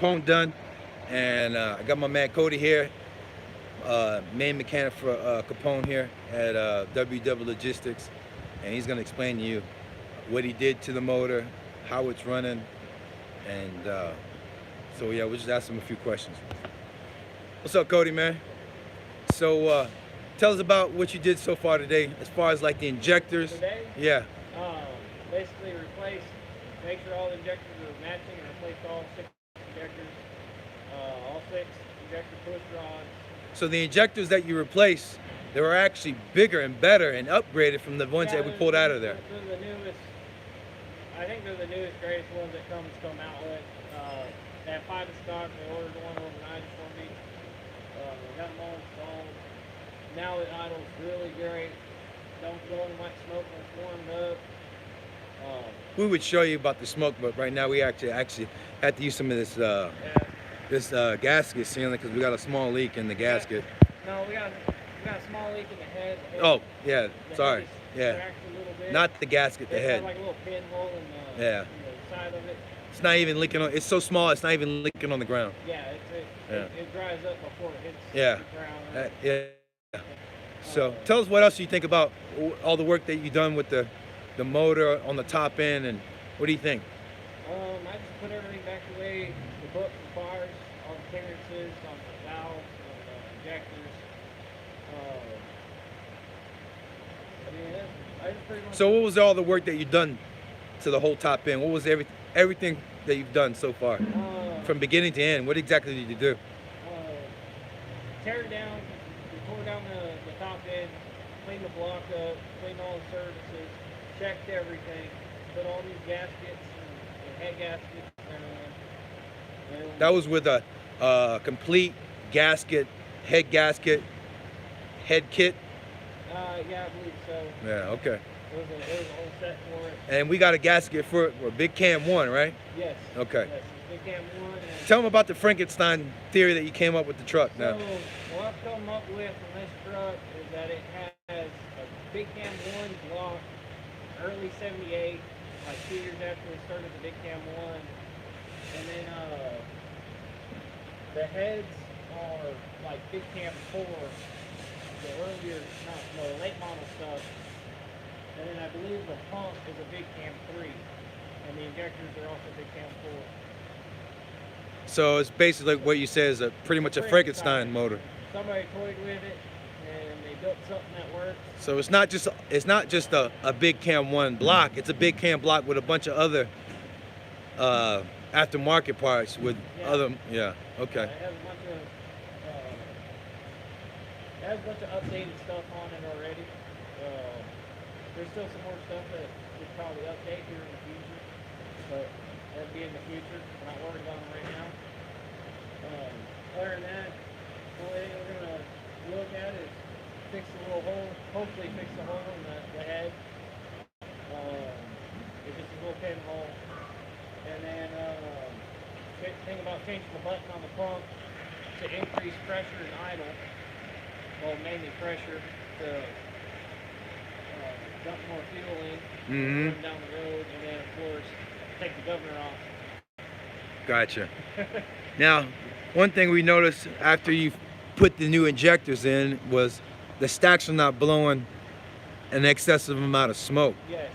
Capone done, and I got my man Cody here, main mechanic for Capone here at WW Logistics, and he's gonna explain to you what he did to the motor, how it's running, and so yeah, we'll just ask him a few questions. What's up, Cody, man? So tell us about what you did so far today, as far as like the injectors. Today? Yeah. Basically replace, make sure all the injectors are matching and replace all 6 injectors, all 6 injector push rods. So the injectors that you replaced, they were actually bigger and better and upgraded from the ones that we pulled out of there. They're the newest, I think they're the newest, greatest ones that come out with. They have 5 in stock. They ordered one overnight for me. We got them all installed. Now it idles really great. Don't blow in much smoke when it's warmed up. We would show you about the smoke, but right now we actually had to use some of this gasket sealing because we got a small leak in the gasket. No, we got a small leak in the head. Oh, yeah, sorry. Yeah. A little bit. Not the gasket, the head. It's like a little pinhole in the, yeah. in the side of it. It's not even leaking on, it's so small, it's not even leaking on the ground. Yeah, it dries up before it hits the ground. Yeah. So tell us what else you think about all the work that you've done with the motor on the top end, and what do you think? I just put everything back the way the book requires, all the clearances on the valves and the injectors. I just pretty much. So what was all the work that you've done to the whole top end? What was everything that you've done so far? From beginning to end, what exactly did you do? Tear it down, we tore down the top end, clean the block up, clean all the services, checked everything, put all these gaskets and head gaskets and that was with a complete gasket, head kit? Yeah, I believe so. Yeah, okay. It was a whole set for it. And we got a gasket for Big Cam 1, right? Yes. Okay. Yes, Big Cam 1. Tell them about the Frankenstein theory that you came up with the truck now. So, what I've come up with from this truck is that it has a Big Cam 1 block, early 78, like 2 years after we started the Big Cam 1. And then the heads are like Big Cam 4, the earlier, the late model stuff. And then I believe the pump is a Big Cam 3, and the injectors are also Big Cam 4. So it's basically what you said is pretty much a Frankenstein motor. Somebody toyed with it, and they built something that works. So it's not just a Big Cam 1 block. It's a Big Cam block with a bunch of other aftermarket parts with other. Yeah. Okay. It has a bunch of updated stuff on it already. There's still some more stuff that we'll probably update here in the future, but that'll be in the future. We're not worried about them right now. Other than that, the only thing we're going to look at is fix the little hole, hopefully fix the hole in the head. It's just a little pinhole. And then think about changing the button on the pump to increase pressure and idle. Well, mainly pressure to dump more fuel in, run down the road, and then of course take the governor off. Gotcha. Now, one thing we noticed after you put the new injectors in was the stacks are not blowing an excessive amount of smoke. Yes.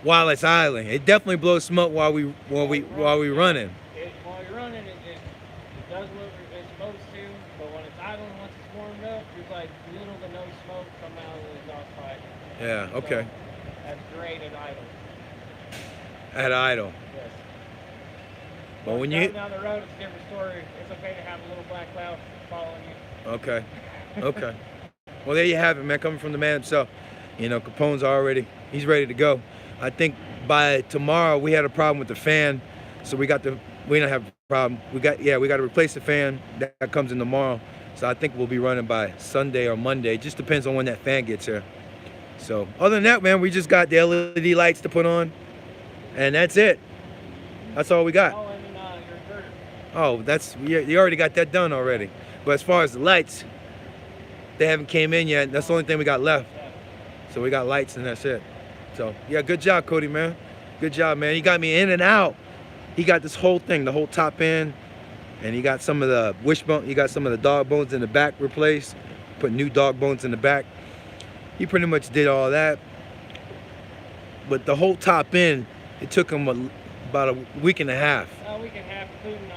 While it's idling, it definitely blows smoke while we running. While you're running, it does what it's supposed to, but when it's idling, once it's warmed up, there's like little to no smoke coming out of the exhaust pipe. Yeah. Okay. So that's great at idle. At idle. Yes. But when you hit down the road, it's a different story. It's okay to have a little black cloud following you. Okay. Okay. Well, there you have it, man. Coming from the man himself. You know, Capone's he's ready to go. I think by tomorrow we had a problem with the fan, so we don't have a problem. We got to replace the fan. That comes in tomorrow. So I think we'll be running by Sunday or Monday. It just depends on when that fan gets here. So other than that, man, we just got the LED lights to put on, and that's it. That's all we got. Oh, and then your inverter. Oh, you already got that done already. But as far as the lights, they haven't came in yet. That's the only thing we got left. So we got lights and that's it. So yeah, good job, Cody, man. Good job, man. You got me in and out he got this whole thing, the whole top end, and he got some of the wishbone, he got some of the dog bones in the back replaced, put new dog bones in the back. He pretty much did all that. But the whole top end, it took him about a week and a half. A week and a half, including,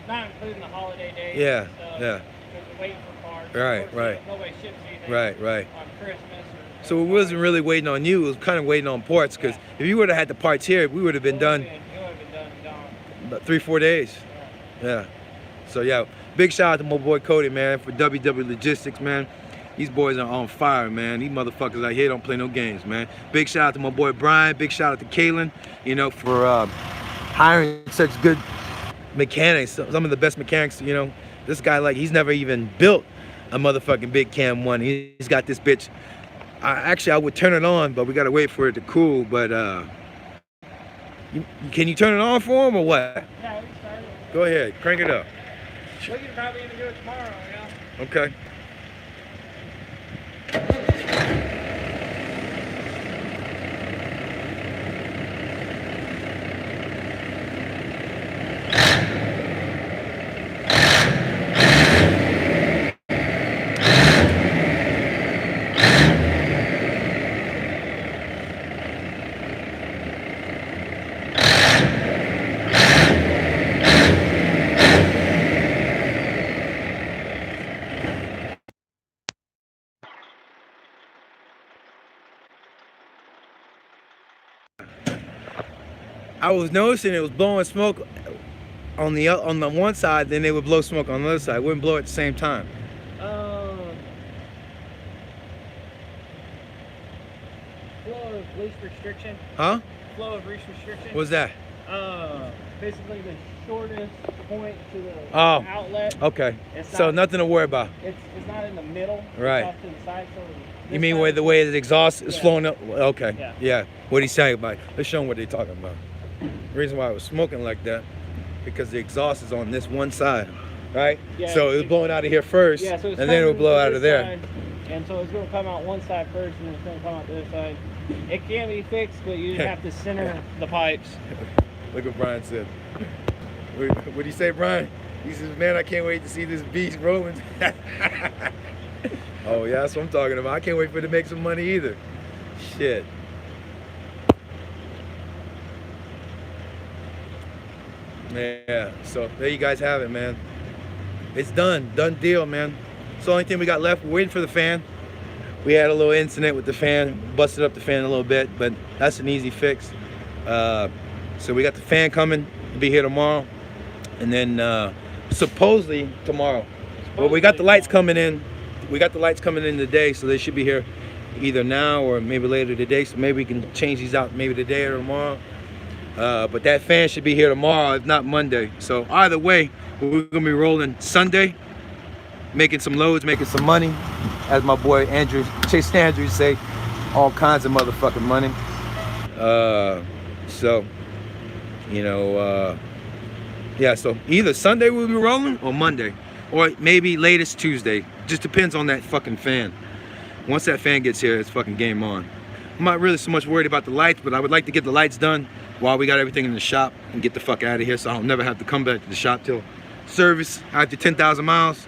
not including the holiday days. Yeah, and stuff, yeah. Because we're waiting for parts. Right, Of course, right. Nobody ships anything Right. on Christmas. Or So it wasn't really waiting on you, it was kind of waiting on parts, because if you would have had the parts here, we would have been done It would have been done and gone. about 3-4 days. Yeah. So yeah, big shout out to my boy Cody, man, for WW Logistics, man. These boys are on fire, man. These motherfuckers out here don't play no games, man. Big shout out to my boy Brian. Big shout out to Kaylin, you know, for hiring such good mechanics. Some of the best mechanics, you know. This guy, like, he's never even built a motherfucking big Cam 1. He's got this bitch. Actually, I would turn it on, but we gotta wait for it to cool. But can you turn it on for him or what? Yeah, we started. Go ahead, crank it up. We can probably even do it tomorrow, yeah. Okay. I was noticing it was blowing smoke on the one side, then they would blow smoke on the other side. It wouldn't blow at the same time. Flow of least restriction. Huh? Flow of least restriction. What's that? Basically the shortest point to the Oh. outlet. Okay. It's So not- nothing to worry about. It's not in the middle. Right. It's off to the side. So You mean where the way the exhaust is Yeah. flowing up? Okay. Yeah. Yeah. What he's saying about? Let's show him what they're talking about. The reason why I was smoking like that, because the exhaust is on this one side, right? Yeah, So it was blowing out of here first, Yeah, so it's and then it would coming blow from out this of there. side, and so it's going to come out one side first, and then it's going to come out the other side. It can be fixed, but you just have to center the pipes. Look what Brian said. What did he say, Brian? He says, man, I can't wait to see this beast rolling. Oh, yeah, that's what I'm talking about. I can't wait for it to make some money either. Shit. Yeah, so there you guys have it, man. It's done. Done deal, man. It's the only thing we got left. We're waiting for the fan. We had a little incident with the fan, busted up the fan a little bit, but that's an easy fix. So we got the fan coming, it'll be here tomorrow, and then supposedly tomorrow. Well, we got the lights coming in. We got the lights coming in today, so they should be here either now or maybe later today. So maybe we can change these out maybe today or tomorrow. But that fan should be here tomorrow, if not Monday. So either way, we're gonna be rolling Sunday, making some loads, making some money, as my boy Chase Andrews say, all kinds of motherfucking money. So, you know, yeah, so either Sunday we'll be rolling or Monday, or maybe latest Tuesday. Just depends on that fucking fan. Once that fan gets here, it's fucking game on. I'm not really so much worried about the lights, but I would like to get the lights done while we got everything in the shop and get the fuck out of here, so I'll never have to come back to the shop till service after 10,000 miles.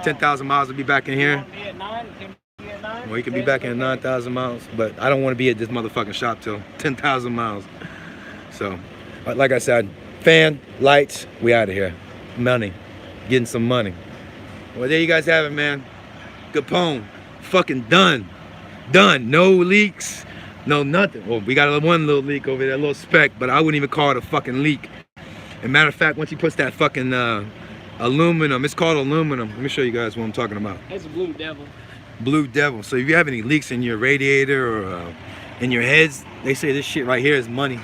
10,000 miles to be back in here. Well, you can be back in 9,000 miles, but I don't want to be at this motherfucking shop till 10,000 miles. So, like I said, fan, lights, we out of here. Money, getting some money. Well, there you guys have it, man. Capone, fucking done. Done. No leaks, no nothing. Well, we got one little leak over there, a little speck, but I wouldn't even call it a fucking leak. As a matter of fact, once he puts that fucking aluminum, it's called aluminum. Let me show you guys what I'm talking about. It's a Blue Devil. Blue Devil. So if you have any leaks in your radiator or in your heads, they say this shit right here is money.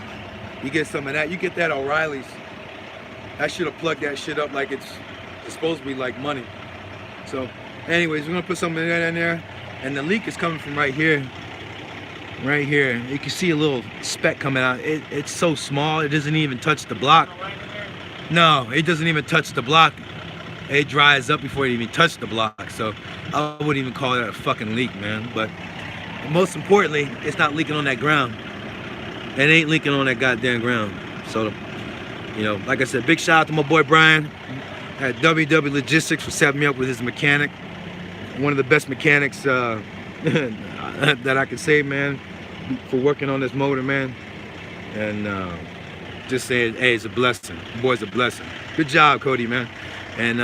You get some of that, you get that O'Reilly's. I should have plugged that shit up like it's supposed to be like money. So anyways, we're gonna put some of that in there, and the leak is coming from right here. Right here, you can see a little speck coming out. It's so small, it doesn't even touch the block. No, it doesn't even touch the block. It dries up before it even touched the block. So I wouldn't even call that a fucking leak, man. But most importantly, it's not leaking on that ground. It ain't leaking on that goddamn ground. So You know, like I said, big shout out to my boy Brian at WW Logistics for setting me up with his mechanic. One of the best mechanics that I could say, man, for working on this motor, man. And just saying, hey, it's a blessing. The boy's a blessing. Good job, Cody, man. And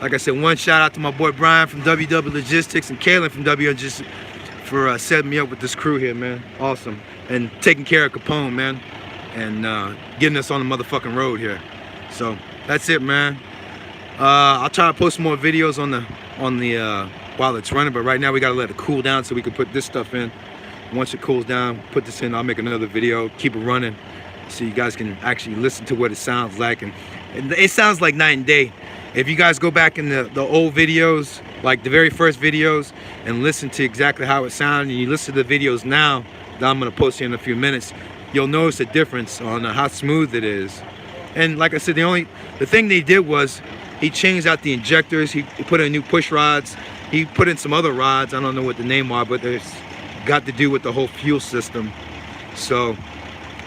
like I said, one shout out to my boy Brian from WW Logistics and Kaylin from WW Logistics for setting me up with this crew here, man. Awesome. And taking care of Capone, man. And getting us on the motherfucking road here. So that's it, man. I'll try to post more videos on the while it's running, but right now we gotta let it cool down so we can put this stuff in. Once it cools down, put this in, I'll make another video, keep it running, so you guys can actually listen to what it sounds like. And it sounds like night and day. If you guys go back in the old videos, like the very first videos, and listen to exactly how it sounded, and you listen to the videos now that I'm gonna post here in a few minutes, you'll notice a difference on how smooth it is. And like I said, the thing they did was he changed out the injectors, he put in new push rods, he put in some other rods, I don't know what the name are, but it's got to do with the whole fuel system. So,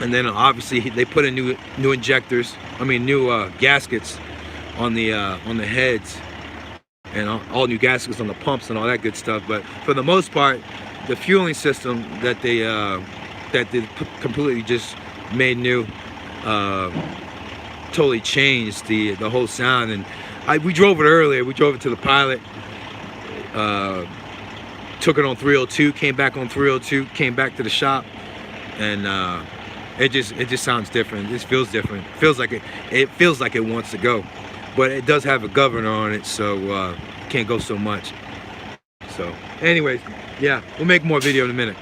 and then obviously they put in new injectors, new gaskets on the heads, and all new gaskets on the pumps and all that good stuff. But for the most part, the fueling system that they completely just made new, totally changed the whole sound. And we drove it earlier. We drove it to the pilot. Took it on 302, came back on 302, came back to the shop, and it just sounds different. It just feels different. It feels like it wants to go, but it does have a governor on it, so can't go so much. So anyways, yeah, we'll make more video in a minute.